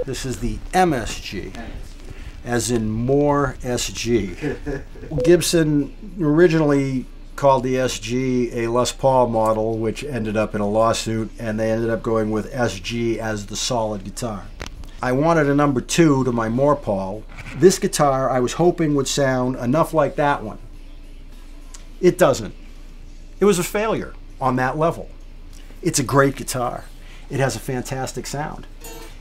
This is the MSG, as in more SG. Gibson originally called the SG a Les Paul model, which ended up in a lawsuit, and they ended up going with SG as the solid guitar. I wanted a number 2 to my Paul. This guitar I was hoping would sound enough like that one. It doesn't. It was a failure on that level. It's a great guitar. It has a fantastic sound.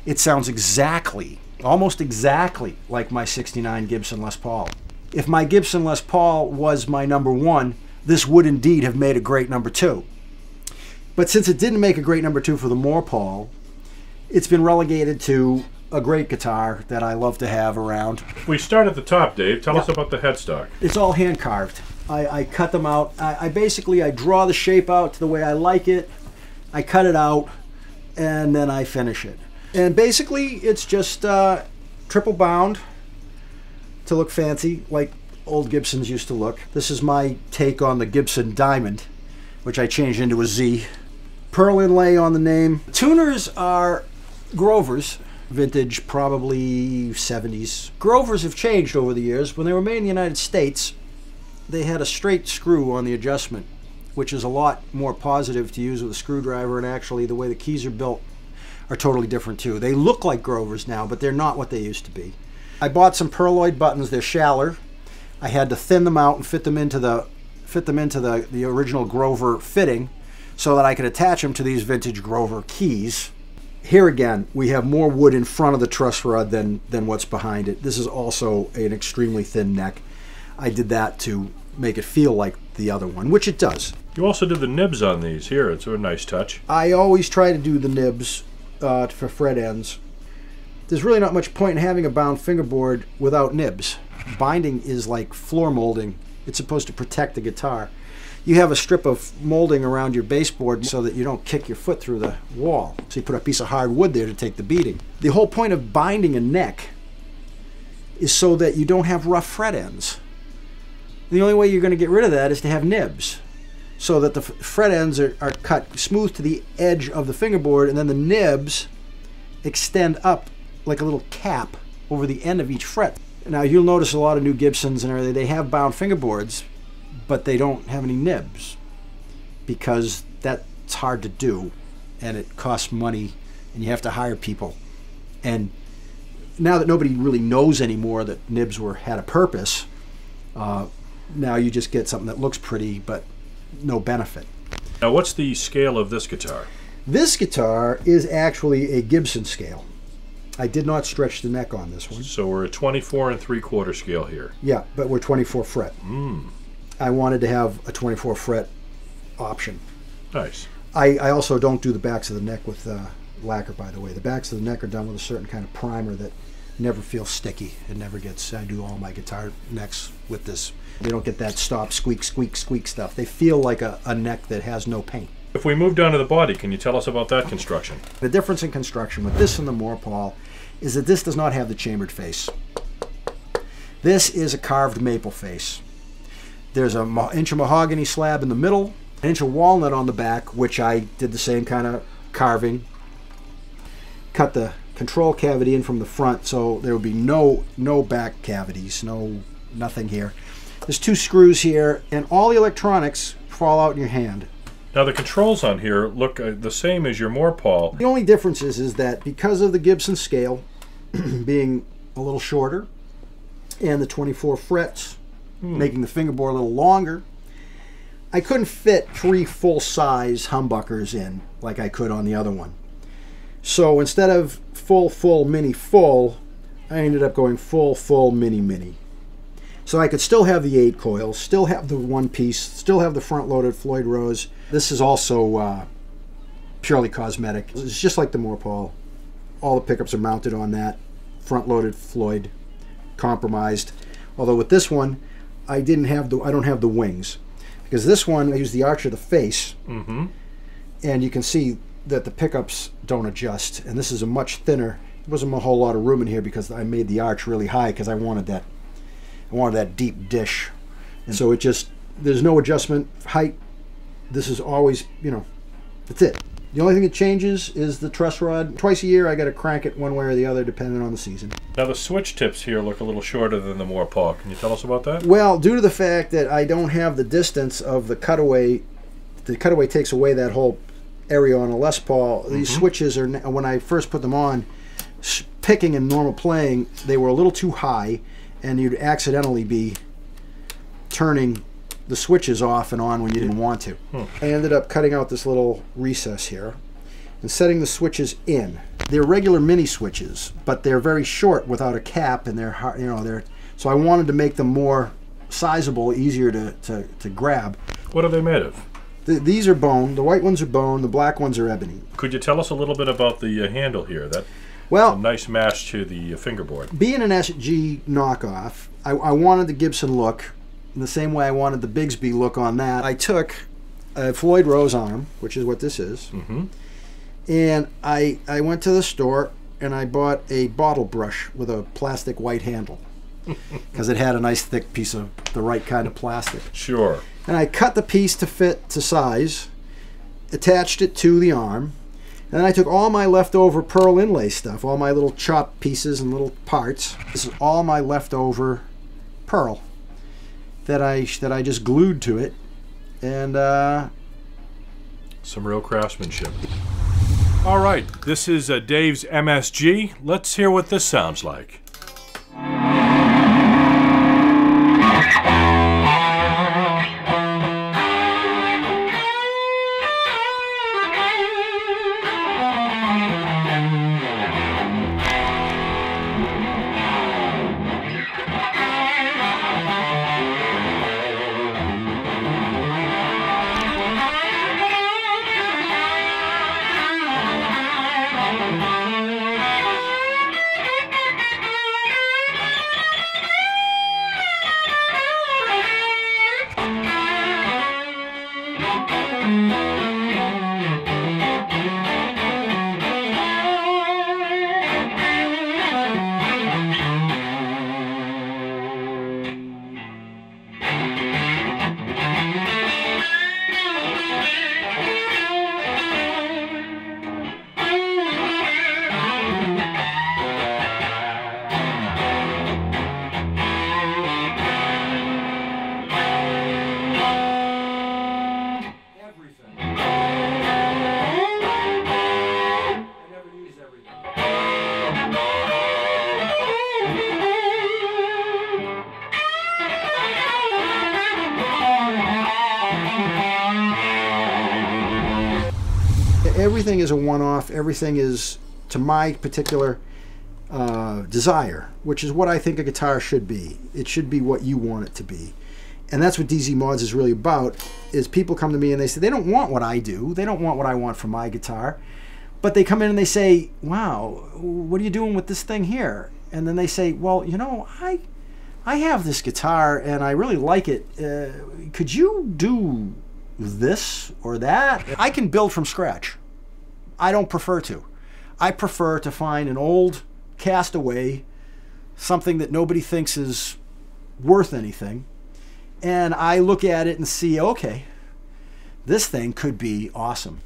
It sounds exactly, almost exactly like my '69 Gibson Les Paul. If my Gibson Les Paul was my number 1, this would indeed have made a great number 2. But since it didn't make a great number 2 for the Paul, it's been relegated to a great guitar that I love to have around. We start at the top, Dave. Tell us about the headstock. It's all hand carved. I cut them out. I basically draw the shape out to the way I like it. I cut it out, and then I finish it. And basically, it's just triple bound to look fancy, like old Gibsons used to look. This is my take on the Gibson Diamond, which I changed into a Z. Pearl inlay on the name. Tuners are Grovers, vintage, probably 70s. Grovers have changed over the years. When they were made in the United States, they had a straight screw on the adjustment, which is a lot more positive to use with a screwdriver, and actually the way the keys are built are totally different too. They look like Grovers now, but they're not what they used to be. I bought some Pearloid buttons. They're shallower. I had to thin them out and fit them into the original Grover fitting so that I could attach them to these vintage Grover keys. Here again, we have more wood in front of the truss rod than what's behind it. This is also an extremely thin neck. I did that to make it feel like the other one, which it does. You also did the nibs on these. Here, it's a nice touch. I always try to do the nibs for fret ends. There's really not much point in having a bound fingerboard without nibs. Binding is like floor molding. It's supposed to protect the guitar. You have a strip of molding around your baseboard so that you don't kick your foot through the wall. So you put a piece of hard wood there to take the beating. The whole point of binding a neck is so that you don't have rough fret ends. The only way you're going to get rid of that is to have nibs, so that the fret ends are cut smooth to the edge of the fingerboard, and then the nibs extend up like a little cap over the end of each fret. Now you'll notice a lot of new Gibsons and everything, they have bound fingerboards, but they don't have any nibs because that's hard to do and it costs money and you have to hire people. And now that nobody really knows anymore that nibs had a purpose, now you just get something that looks pretty but no benefit. Now what's the scale of this guitar? This guitar is actually a Gibson scale. I did not stretch the neck on this one. So we're a 24 3/4 scale here. Yeah, but we're 24 fret. I wanted to have a 24 fret option. Nice. I also don't do the backs of the neck with lacquer, by the way. The backs of the neck are done with a certain kind of primer that never feels sticky. It never gets, I do all my guitar necks with this. They don't get that stop, squeak, squeak, squeak stuff. They feel like a neck that has no paint. If we move down to the body, can you tell us about that construction? The difference in construction with this and the Paul is that this does not have the chambered face. This is a carved maple face. There's an inch of mahogany slab in the middle, an inch of walnut on the back, which I did the same kind of carving. Cut the control cavity in from the front, so there would be no back cavities, nothing here. There's 2 screws here, and all the electronics fall out in your hand. Now the controls on here look the same as your Paul. The only difference is that because of the Gibson scale being a little shorter and the 24 frets making the fingerboard a little longer, I couldn't fit 3 full-size humbuckers in like I could on the other one. So instead of full, mini, full, I ended up going full, mini. So I could still have the 8 coils, still have the one piece, still have the front-loaded floyd-rose. This is also purely cosmetic. It's just like the Paul. All the pickups are mounted on that, front-loaded Floyd, compromised. Although with this one, I don't have the wings, because this one I use the arch of the face, and you can see that the pickups don't adjust. And this is a much thinner. There wasn't a whole lot of room in here because I made the arch really high because I wanted that deep dish, and so there's no adjustment height. This is always, that's it. The only thing that changes is the truss rod. Twice a year I got to crank it one way or the other depending on the season. Now the switch tips here look a little shorter than the Moore-Paw. Can you tell us about that? Well, due to the fact that I don't have the distance of the cutaway takes away that whole area on a Les Paul. These switches are, when I first put them on, picking and normal playing, they were a little too high, and you'd accidentally be turning the switches off and on when you didn't want to. I ended up cutting out this little recess here and setting the switches in. They're regular mini switches, but they're very short without a cap, and they're hard, so I wanted to make them more sizable, easier to grab. What are they made of? These are bone. The white ones are bone. The black ones are ebony. Could you tell us a little bit about the handle here? That's a nice match to the fingerboard. Being an SG knockoff, I wanted the Gibson look in the same way I wanted the Bigsby look on that. I took a floyd-rose arm, which is what this is, and I went to the store and I bought a bottle brush with a plastic white handle because it had a nice thick piece of the right kind of plastic. Sure. And I cut the piece to fit to size, attached it to the arm, and then I took all my leftover pearl inlay stuff, all my little chopped pieces and little parts. This is all my leftover pearl that I just glued to it, and some real craftsmanship. All right, this is Dave's MSG. Let's hear what this sounds like. Everything is a one-off. Everything is to my particular desire, which is what I think a guitar should be. It should be what you want it to be. And that's what DZMods is really about, is people come to me and they say they don't want what I do. They don't want what I want from my guitar. But they come in and they say, wow, what are you doing with this thing here? And then they say, well, you know, I have this guitar and I really like it. Could you do this or that? I can build from scratch. I don't prefer to. I prefer to find an old castaway, something that nobody thinks is worth anything, and I look at it and see, okay, this thing could be awesome.